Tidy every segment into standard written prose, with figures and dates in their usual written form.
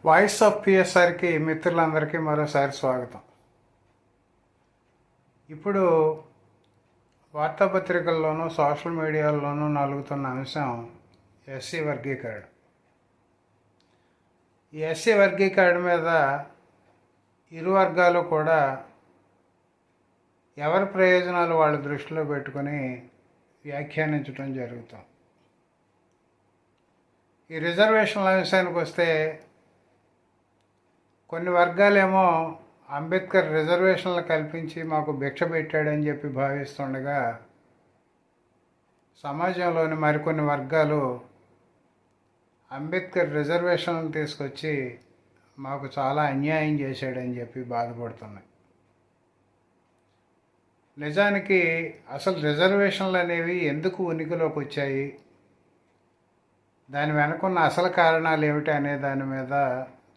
Voice of పిఎస్ఆర్కి మిత్రులందరికీ మరోసారి స్వాగతం. ఇప్పుడు వార్తాపత్రికల్లోనూ సోషల్ మీడియాల్లోనూ నలుగుతున్న అంశం ఎస్సీ వర్గీకరణ. ఈ ఎస్సీ వర్గీకరణ మీద ఇరు వర్గాలు కూడా ఎవరి ప్రయోజనాలు వాళ్ళ దృష్టిలో పెట్టుకొని వ్యాఖ్యానించడం జరుగుతుంది. ఈ రిజర్వేషన్ల అంశానికి వస్తే కొన్ని వర్గాలేమో అంబేద్కర్ రిజర్వేషన్లు కల్పించి మాకు భిక్ష పెట్టాడని చెప్పి భావిస్తుండగా, సమాజంలోని మరికొన్ని వర్గాలు అంబేద్కర్ రిజర్వేషన్లను తీసుకొచ్చి మాకు చాలా అన్యాయం చేశాడని చెప్పి బాధపడుతున్నాయి. నిజానికి అసలు రిజర్వేషన్లు అనేవి ఎందుకు ఉనికిలోకి వచ్చాయి, దాని వెనుకున్న అసలు కారణాలు ఏమిటి అనే దాని మీద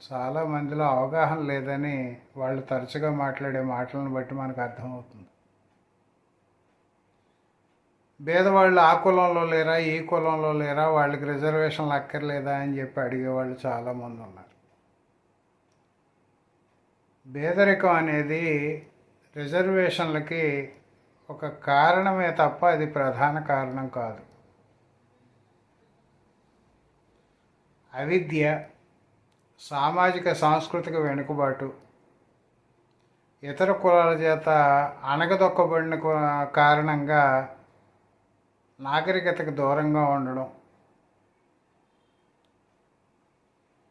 చాలా మందిలో అవగాహన లేదని వాళ్ళు తరచుగా మాట్లాడే మాటలను బట్టి మనకు అర్థమవుతుంది. పేదవాళ్ళు ఆ కులంలో లేరా, ఈ కులంలో లేరా, వాళ్ళకి రిజర్వేషన్లు అక్కర్లేదా అని చెప్పి అడిగేవాళ్ళు చాలామంది ఉన్నారు. పేదరికం అనేది రిజర్వేషన్లకి ఒక కారణమే తప్ప అది ప్రధాన కారణం కాదు. అవిద్య, సామాజిక సాంస్కృతిక వెనుకబాటు, ఇతర కులాల చేత అణగదొక్కబడిన కారణంగా నాగరికతకు దూరంగా ఉండడం,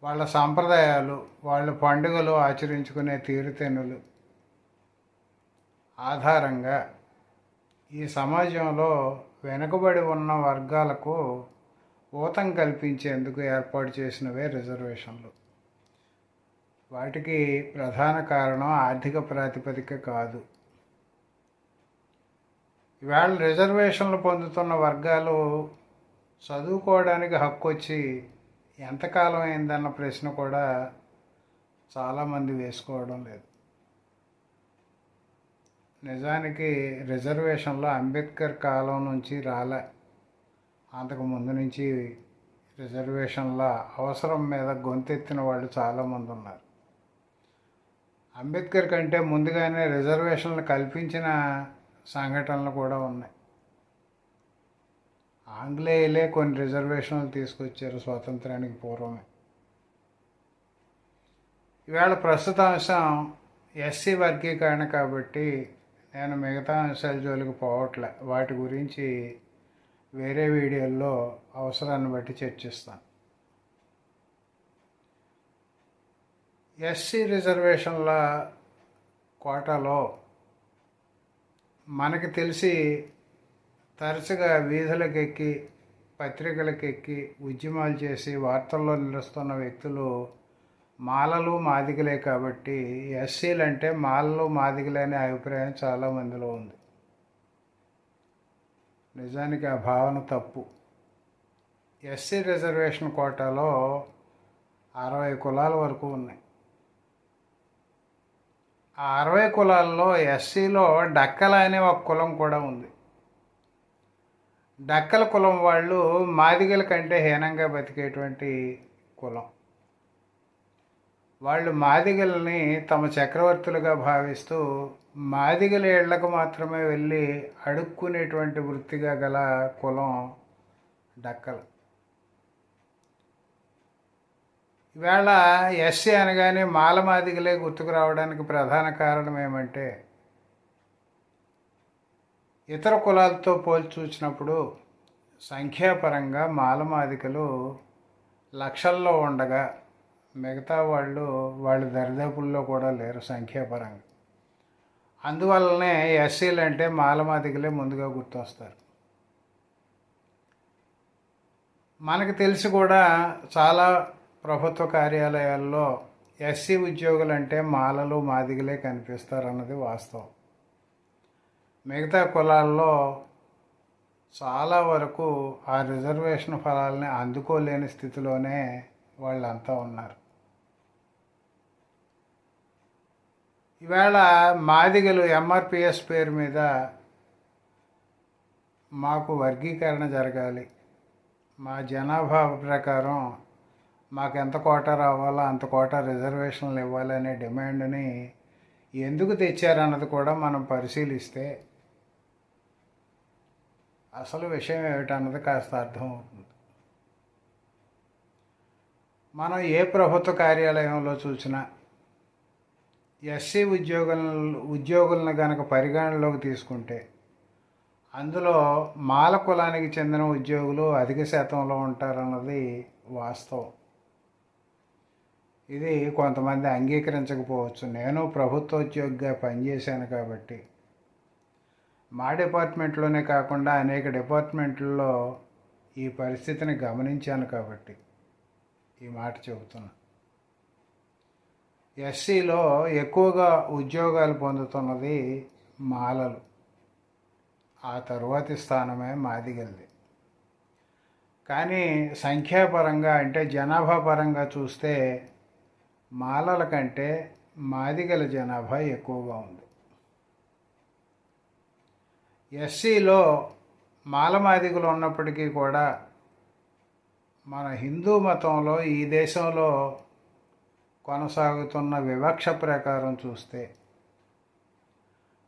వాళ్ళ సాంప్రదాయాలు, వాళ్ళ పండుగలు ఆచరించుకునే తీరుతెన్నులు ఆధారంగా ఈ సమాజంలో వెనుకబడి ఉన్న వర్గాలకు ఊతం కల్పించేందుకు ఏర్పాటు చేసినవే రిజర్వేషన్లు. వాటికి ప్రధాన కారణం ఆర్థిక ప్రాతిపదిక కాదు. ఇవాళ రిజర్వేషన్లు పొందుతున్న వర్గాలు చదువుకోవడానికి హక్కు వచ్చి ఎంతకాలం అయిందన్న ప్రశ్న కూడా చాలామంది వేసుకోవడం లేదు. నిజానికి రిజర్వేషన్లు అంబేద్కర్ కాలం నుంచి రాలే. అంతకు ముందు నుంచి రిజర్వేషన్ల అవసరం మీద గొంతెత్తిన వాళ్ళు చాలామంది ఉన్నారు. అంబేద్కర్ కంటే ముందుగానే రిజర్వేషన్లు కల్పించిన సంఘటనలు కూడా ఉన్నాయి. ఆంగ్లేయులే కొన్ని రిజర్వేషన్లు తీసుకొచ్చారు స్వాతంత్రానికి పూర్వమే. ఇవాళ ప్రస్తుత అంశం ఎస్సీ వర్గీకరణ కాబట్టి నేను మిగతా అంశాల జోలికి పోవట్లే. వాటి గురించి వేరే వీడియోల్లో అవసరాన్ని బట్టి చర్చిస్తాను. ఎస్సీ రిజర్వేషన్ల కోటాలో మనకి తెలిసి తరచుగా వీధులకు ఎక్కి, పత్రికలకు ఎక్కి, ఉద్యమాలు చేసి వార్తల్లో నిలుస్తున్న వ్యక్తులు మాలలు, మాదిగలే కాబట్టి ఎస్సీలు అంటే మాలలు, మాదిగలే అనే అభిప్రాయం చాలామందిలో ఉంది. నిజానికి ఆ భావన తప్పు. ఎస్సీ రిజర్వేషన్ కోటాలో 60 కులాల వరకు ఉన్నాయి. ఆ 60 కులాల్లో ఎస్సీలో డక్కల అనే ఒక కులం కూడా ఉంది. డక్కల కులం వాళ్ళు మాదిగల కంటే హీనంగా బతికేటువంటి కులం. వాళ్ళు మాదిగల్ని తమ చక్రవర్తులుగా భావిస్తూ మాదిగల ఇళ్లకు మాత్రమే వెళ్ళి అడుక్కునేటువంటి వృత్తిగా గల కులం డక్కలు. ఈవేళ ఎస్సీ అనగానే మాల మాదిగలే గుర్తుకు రావడానికి ప్రధాన కారణం ఏమంటే, ఇతర కులాలతో పోల్చి చూసినప్పుడు సంఖ్యాపరంగా మాల మాదిగలు లక్షల్లో ఉండగా మిగతా వాళ్ళ దరిదాపుల్లో కూడా లేరు సంఖ్యాపరంగా. అందువల్లనే ఎస్సీలు అంటే మాలమాదిగలే ముందుగా గుర్తొస్తారు. మనకు తెలిసి కూడా చాలా ప్రభుత్వ కార్యాలయాల్లో ఎస్సీ ఉద్యోగులు అంటే మాలలు, మాదిగలే కనిపిస్తారన్నది వాస్తవం. మిగతా కులాల్లో చాలా వరకు ఆ రిజర్వేషన్ ఫలాలని అందుకోలేని స్థితిలోనే వాళ్ళంతా ఉన్నారు. ఈవేళ మాదిగలు ఎంఆర్పిఎస్ పేరు మీద మాకు వర్గీకరణ జరగాలి, మా జనాభా ప్రకారం మాకు ఎంత కోటా రావాలో అంత కోటా రిజర్వేషన్లు ఇవ్వాలనే డిమాండ్ని ఎందుకు తెచ్చారన్నది కూడా మనం పరిశీలిస్తే అసలు విషయం ఏమిటన్నది కాస్త అర్థమవుతుంది. మనం ఏ ప్రభుత్వ కార్యాలయంలో చూసినా ఎస్సీ ఉద్యోగులను కనుక పరిగణనలోకి తీసుకుంటే అందులో మాల కులానికి చెందిన ఉద్యోగులు అధిక శాతంలో ఉంటారన్నది వాస్తవం. ఇది కొంతమంది అంగీకరించకపోవచ్చు. నేను ప్రభుత్వోద్యోగిగా పనిచేశాను కాబట్టి మా డిపార్ట్మెంట్లోనే కాకుండా అనేక డిపార్ట్మెంట్లలో ఈ పరిస్థితిని గమనించాను కాబట్టి ఈ మాట చెబుతున్నా. ఎస్సీలో ఎక్కువగా ఉద్యోగాలు పొందుతున్నది మాలలు, ఆ తరువాతి స్థానమే మాదిగలది. కానీ సంఖ్యాపరంగా అంటే జనాభా పరంగా చూస్తే మాలల కంటే మాదిగల జనాభా ఎక్కువగా ఉంది. ఎస్సీలో మాలమాదిగలు ఉన్నప్పటికీ కూడా మన హిందూ మతంలో ఈ దేశంలో కొనసాగుతున్న వివక్ష ప్రకారం చూస్తే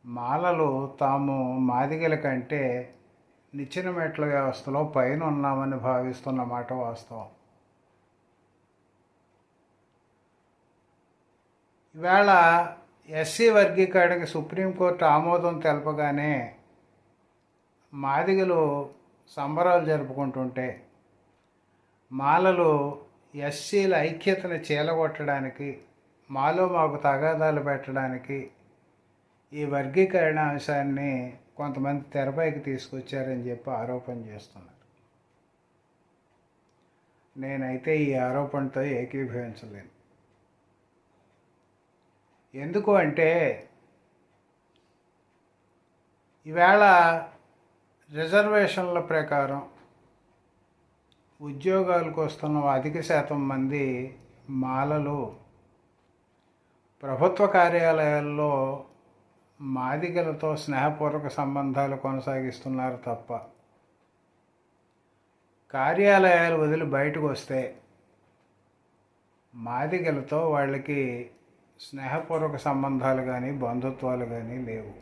మాలలు తాము మాదిగల కంటే నిచ్చెన మెట్ల వ్యవస్థలో పైన ఉన్నామని భావిస్తున్న మాట వాస్తవం. ఈవేళ ఎస్సీ వర్గీకరణకి సుప్రీంకోర్టు ఆమోదం తెలపగానే మాదిగలు సంబరాలు జరుపుకుంటుంటే మాలలు ఎస్సీల ఐక్యతను చీలగొట్టడానికి, మాలో మాకు తగాదాలు పెట్టడానికి ఈ వర్గీకరణ అంశాన్ని కొంతమంది తెరపైకి తీసుకొచ్చారని చెప్పి ఆరోపణ చేస్తున్నారు. నేనైతే ఈ ఆరోపణతో ఏకీభవించలేను. ఎందుకు అంటే ఈవేళ రిజర్వేషన్ల ప్రకారం ఉద్యోగాలకు వస్తున్న అధిక శాతం మంది మాలలు ప్రభుత్వ కార్యాలయాల్లో మాదిగలతో స్నేహపూర్వక సంబంధాలు కొనసాగిస్తున్నారు తప్ప కార్యాలయాలు వదిలి బయటకు వస్తే మాదిగలతో వాళ్ళకి స్నేహపూర్వక సంబంధాలు కానీ బంధుత్వాలు కానీ లేవు.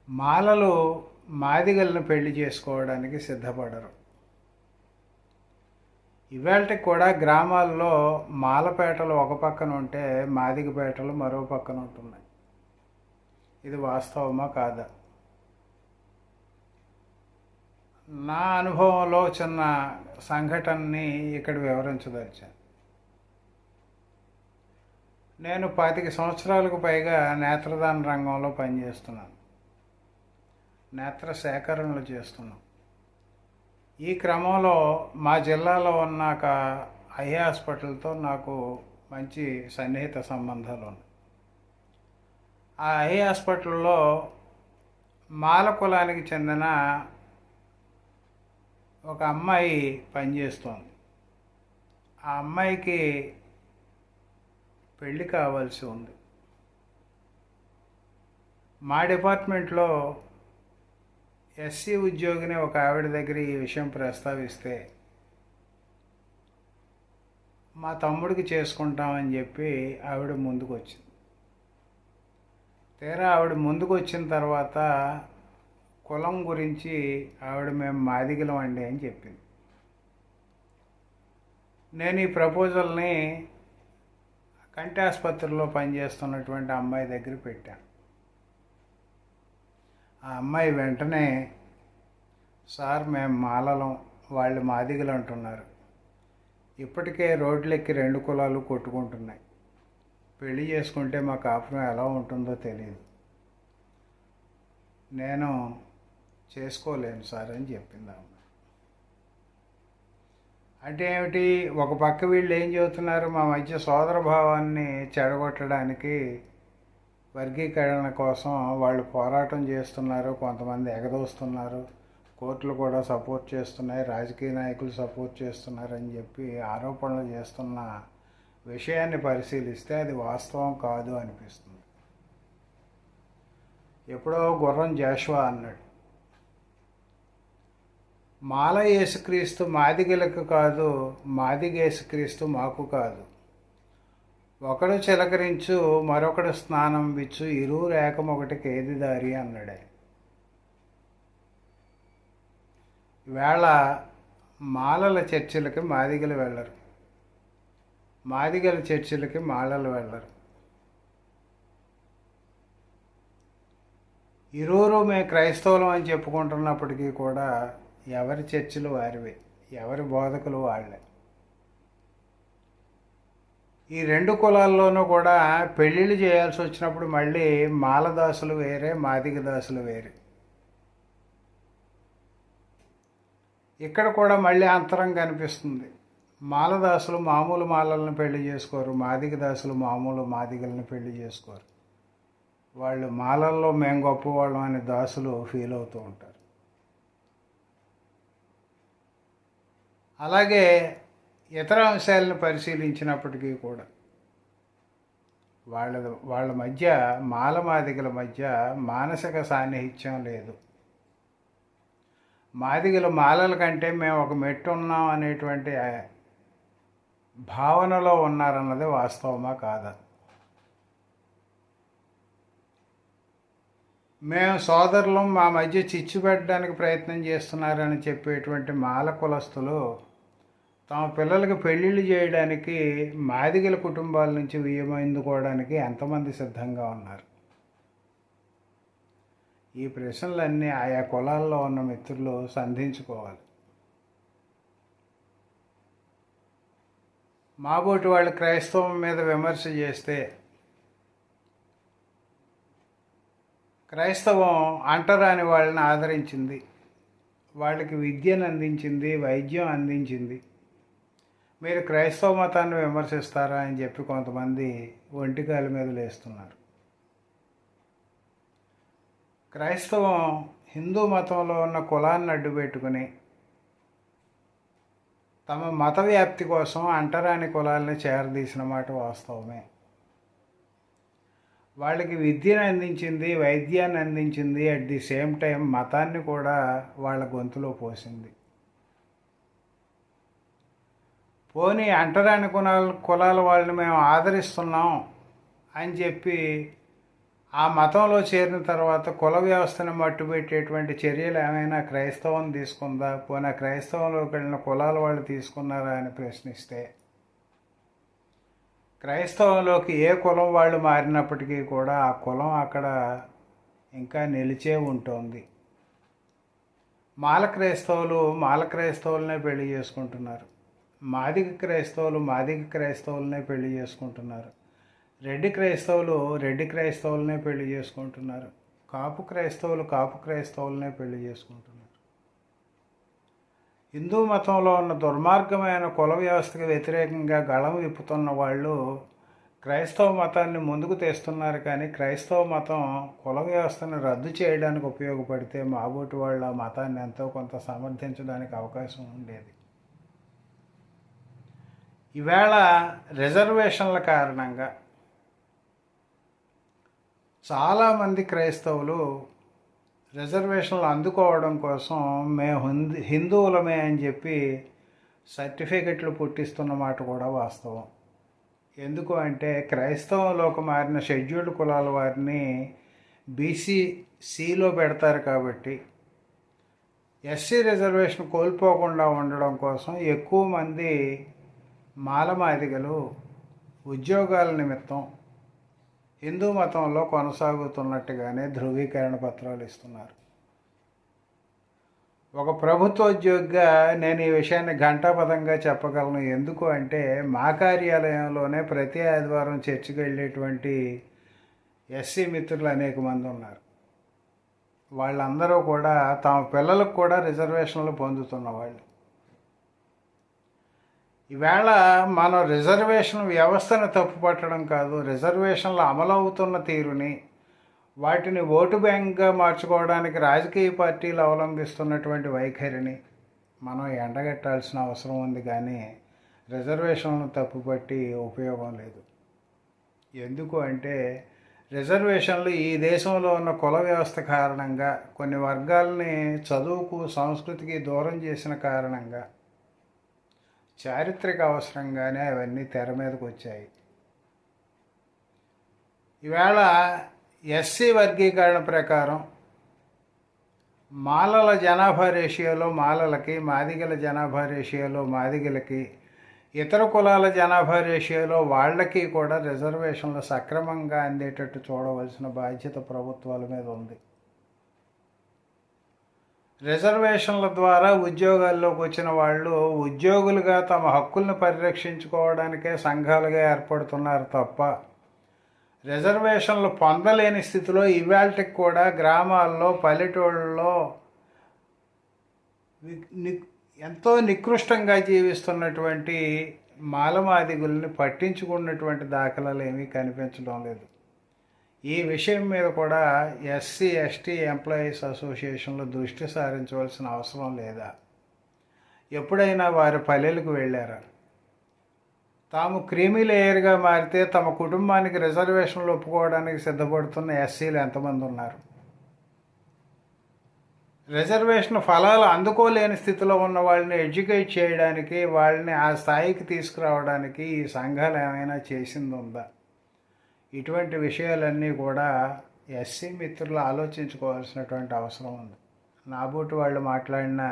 మాలలు మాదిగలను పెళ్లి చేసుకోవడానికి సిద్ధపడరు. ఇవాళకి కూడా గ్రామాల్లో మాలపేటలు ఒక పక్కన ఉంటే మాదిగపేటలు మరో పక్కన ఉంటున్నాయి. ఇది వాస్తవమా కాదా? నా అనుభవంలో చిన్న సంఘటనని ఇక్కడ వివరించదలిచాను. నేను 25 సంవత్సరాలకు పైగా నేత్రదాన రంగంలో పనిచేస్తున్నాను. నేత్ర సేకరణలు చేస్తున్నాం. ఈ క్రమంలో మా జిల్లాలో ఉన్న ఒక ఐ హాస్పిటల్తో నాకు మంచి సన్నిహిత సంబంధాలు ఉన్నాయి. ఆ ఐ హాస్పిటల్లో మాల కులానికి చెందిన ఒక అమ్మాయి పనిచేస్తోంది. ఆ అమ్మాయికి పెళ్ళి కావాల్సి ఉంది. మా డిపార్ట్మెంట్లో ఎస్సీ ఉద్యోగిని ఒక ఆవిడ దగ్గర ఈ విషయం ప్రస్తావిస్తే మా తమ్ముడికి చేసుకుంటామని చెప్పి ఆవిడ ముందుకు వచ్చింది. తీరా ఆవిడ ముందుకు వచ్చిన తర్వాత కులం గురించి ఆవిడ మేము మాదిగలం అండి అని చెప్పింది. నేను ఈ ప్రపోజల్ని కంటి ఆసుపత్రిలో పనిచేస్తున్నటువంటి అమ్మాయి దగ్గర పెట్టాను. ఆ అమ్మాయి వెంటనే, సార్ మేము మాలలం, వాళ్ళు మాదిగలు అంటున్నారు, ఇప్పటికే రోడ్లెక్కి 2 కులాలు కొట్టుకుంటున్నాయి, పెళ్లి చేసుకుంటే మా కాపురం ఎలా ఉంటుందో తెలియదు, నేను చేసుకోలేను సార్ అని చెప్పింది అమ్మాయి. అంటే ఏమిటి? ఒక పక్క వీళ్ళు ఏం చెబుతున్నారు, మా మధ్య సోదర భావాన్ని చెడగొట్టడానికి వర్గీకరణ కోసం వాళ్ళు పోరాటం చేస్తున్నారు, కొంతమంది ఎగదోస్తున్నారు, కోర్టులు కూడా సపోర్ట్ చేస్తున్నాయి, రాజకీయ నాయకులు సపోర్ట్ చేస్తున్నారని చెప్పి ఆరోపణలు చేస్తున్న విషయాన్ని పరిశీలిస్తే అది వాస్తవం కాదు అనిపిస్తుంది. ఎప్పుడో గుర్రం జాషువా అన్నాడు, మాల యేసుక్రీస్తు మాదిగలకు కాదు, మాదిగ యేసుక్రీస్తు మాకు కాదు. ఒకడు చిలకరించు, మరొకడు స్నానం విచ్చు, ఇరువురు ఏకమొకటికి ఏది దారి అన్నాడే. వేళ మాలల చర్చిలకి మాదిగలు వెళ్ళరు, మాదిగల చర్చిలకి మాలలు వెళ్ళరు. ఇరువురు మేము క్రైస్తవులం అని చెప్పుకుంటున్నప్పటికీ కూడా ఎవరి చర్చిలు వారివే, ఎవరి బోధకులు వాళ్ళే. ఈ రెండు కులాల్లోనూ కూడా పెళ్ళిళ్ళు చేయాల్సి వచ్చినప్పుడు మళ్ళీ మాలదాసులు వేరే, మాదిగ దాసులు వేరే. ఇక్కడ కూడా మళ్ళీ అంతరం కనిపిస్తుంది. మాలదాసులు మామూలు మాలలను పెళ్లి చేసుకోరు, మాదిగ దాసులు మామూలు మాదిగలను పెళ్లి చేసుకోరు. వాళ్ళు మాలల్లో మేము గొప్పవాళ్ళం అని దాసులు ఫీల్ అవుతూ ఉంటారు. అలాగే ఇతర అంశాలను పరిశీలించినప్పటికీ కూడా వాళ్ళ మధ్య, మాల మాదిగల మధ్య మానసిక సాన్నిహిత్యం లేదు. మాదిగలు మాలల కంటే మేము ఒక మెట్టు ఉన్నాం అనేటువంటి భావనలో ఉన్నారన్నది వాస్తవమా కాదా? మేము సోదరులం, మా మధ్య చిచ్చు పెట్టడానికి ప్రయత్నం చేస్తున్నారని చెప్పేటువంటి మాల కులస్తులు తమ పిల్లలకు పెళ్ళిళ్ళు చేయడానికి మాదిగల కుటుంబాల నుంచి వియ్యమందుకోవడానికి ఎంతమంది సిద్ధంగా ఉన్నారు? ఈ ప్రశ్నలన్నీ ఆయా కులాల్లో ఉన్న మిత్రులు సంధించుకోవాలి. మాబోటి వాళ్ళు క్రైస్తవం మీద విమర్శ చేస్తే, క్రైస్తవం అంటరాని వాళ్ళని ఆదరించింది, వాళ్ళకి విద్యను అందించింది, వైద్యం అందించింది, మీరు క్రైస్తవ మతాన్ని విమర్శిస్తారా అని చెప్పి కొంతమంది ఒంటికాల మీద లేస్తున్నారు. క్రైస్తవం హిందూ మతంలో ఉన్న కులాన్ని అడ్డుపెట్టుకుని తమ మత వ్యాప్తి కోసం అంటరాని కులాలని చేరదీసిన మాట వాస్తవమే. వాళ్ళకి విద్యను అందించింది, వైద్యాన్ని అందించింది, అట్ ది సేమ్ టైం మతాన్ని కూడా వాళ్ళ గొంతులో పోసింది. పోనీ అంటరాని కులాల వాళ్ళని మేము ఆదరిస్తున్నాం అని చెప్పి ఆ మతంలో చేరిన తర్వాత కుల వ్యవస్థను మట్టుపెట్టేటువంటి చర్యలు ఏమైనా క్రైస్తవం తీసుకుందా? పోనీ క్రైస్తవంలోకి వెళ్ళిన కులాల వాళ్ళు తీసుకున్నారా అని ప్రశ్నిస్తే, క్రైస్తవంలోకి ఏ కులం వాళ్ళు మారినప్పటికీ కూడా ఆ కులం అక్కడ ఇంకా నిలిచే ఉంటుంది. మాల క్రైస్తవులనే పెళ్లి చేసుకుంటున్నారు, మాదిగ క్రైస్తవులనే పెళ్లి చేసుకుంటున్నారు, రెడ్డి క్రైస్తవులనే పెళ్లి చేసుకుంటున్నారు, కాపు క్రైస్తవులనే పెళ్లి చేసుకుంటున్నారు. హిందూ మతంలో ఉన్న దుర్మార్గమైన కుల వ్యవస్థకు వ్యతిరేకంగా గళం విప్పుతున్న వాళ్ళు క్రైస్తవ మతాన్ని ముందుకు తెస్తున్నారు. కానీ క్రైస్తవ మతం కుల వ్యవస్థను రద్దు చేయడానికి ఉపయోగపడితే మాబోటి వాళ్ళ మతాన్ని ఎంతో కొంత సమర్థించడానికి అవకాశం ఉండేది. ఈవేళ రిజర్వేషన్ల కారణంగా చాలామంది క్రైస్తవులు రిజర్వేషన్లు అందుకోవడం కోసం మేము హిందువులమే అని చెప్పి సర్టిఫికెట్లు పుట్టిస్తున్న మాట కూడా వాస్తవం. ఎందుకు అంటే క్రైస్తవంలోకి మారిన షెడ్యూల్డ్ కులాల వారిని బీసీలో పెడతారు కాబట్టి ఎస్సీ రిజర్వేషన్ కోల్పోకుండా ఉండడం కోసం ఎక్కువ మంది మాదిగలు ఉద్యోగాల నిమిత్తం హిందూ మతంలో కొనసాగుతున్నట్టుగానే ధృవీకరణ పత్రాలు ఇస్తున్నారు. ఒక ప్రభుత్వోద్యోగిగా నేను ఈ విషయాన్ని ఘంటాపథంగా చెప్పగలను. ఎందుకు అంటే మా కార్యాలయంలోనే ప్రతి ఆదివారం చర్చికి వెళ్ళేటువంటి ఎస్సీ మిత్రులు అనేక మంది ఉన్నారు. వాళ్ళందరూ కూడా తమ పిల్లలకు కూడా రిజర్వేషన్లు పొందుతున్న వాళ్ళు. ఈవేళ మనం రిజర్వేషన్ వ్యవస్థను తప్పుపట్టడం కాదు, రిజర్వేషన్లు అమలవుతున్న తీరుని, వాటిని ఓటు బ్యాంక్గా మార్చుకోవడానికి రాజకీయ పార్టీలు అవలంబిస్తున్నటువంటి వైఖరిని మనం ఎండగట్టాల్సిన అవసరం ఉంది. కానీ రిజర్వేషన్లను తప్పుపట్టి ఉపయోగం లేదు. ఎందుకు అంటే రిజర్వేషన్లు ఈ దేశంలో ఉన్న కుల వ్యవస్థ కారణంగా కొన్ని వర్గాలని చదువుకు సంస్కృతికి దూరం చేసిన కారణంగా చారిత్రక అవసరంగానే అవన్నీ తెర మీదకు వచ్చాయి. ఈవేళ ఎస్సీ వర్గీకరణ ప్రకారం మాలల జనాభా రేషియోలో మాలలకి, మాదిగల జనాభా రేషియోలో మాదిగలకి, ఇతర కులాల జనాభా రేషియోలో వాళ్ళకి కూడా రిజర్వేషన్లు సక్రమంగా అందేటట్టు చూడవలసిన బాధ్యత ప్రభుత్వాల మీద ఉంది. రిజర్వేషన్ల ద్వారా ఉద్యోగాల్లోకి వచ్చిన వాళ్ళు ఉద్యోగులుగా తమ హక్కులను పరిరక్షించుకోవడానికే సంఘాలుగా ఏర్పడుతున్నారు తప్ప రిజర్వేషన్లు పొందలేని స్థితిలో ఇవాళకి కూడా గ్రామాల్లో, పల్లెటూళ్ళలో ఎంతో నికృష్టంగా జీవిస్తున్నటువంటి మాలమాదిగుల్ని పట్టించుకున్నటువంటి దాఖలాలు ఏమీ కనిపించడం లేదు. ఈ విషయం మీద కూడా ఎస్సీ ఎస్టీ ఎంప్లాయీస్ అసోసియేషన్లో దృష్టి సారించవలసిన అవసరం లేదా? ఎప్పుడైనా వారి పల్లెలకు వెళ్ళారా? తాము క్రీమీ లేయర్గా మారితే తమ కుటుంబానికి రిజర్వేషన్లు ఒప్పుకోవడానికి సిద్ధపడుతున్న ఎస్సీలు ఎంతమంది ఉన్నారు? రిజర్వేషన్ ఫలాలు అందుకోలేని స్థితిలో ఉన్న వాళ్ళని ఎడ్యుకేట్ చేయడానికి, వాళ్ళని ఆ స్థాయికి తీసుకురావడానికి ఈ సంఘాలు ఏమైనా చేసింది ఉందా? ఇటువంటి విషయాలన్నీ కూడా ఎస్సీ మిత్రులు ఆలోచించుకోవాల్సినటువంటి అవసరం ఉంది. నాబోటి వాళ్ళు మాట్లాడినా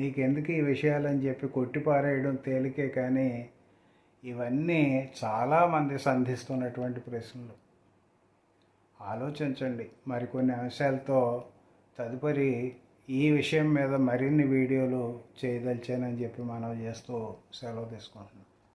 నీకెందుకు ఈ విషయాలని చెప్పి కొట్టిపారేయడం తేలికే, కానీ ఇవన్నీ చాలామంది సంధిస్తున్నటువంటి ప్రశ్నలు. ఆలోచించండి. మరికొన్ని అంశాలతో తదుపరి ఈ విషయం మీద మరిన్ని వీడియోలు చేయదలిచానని చెప్పి మనం చేస్తూ సెలవు తీసుకుంటున్నాం.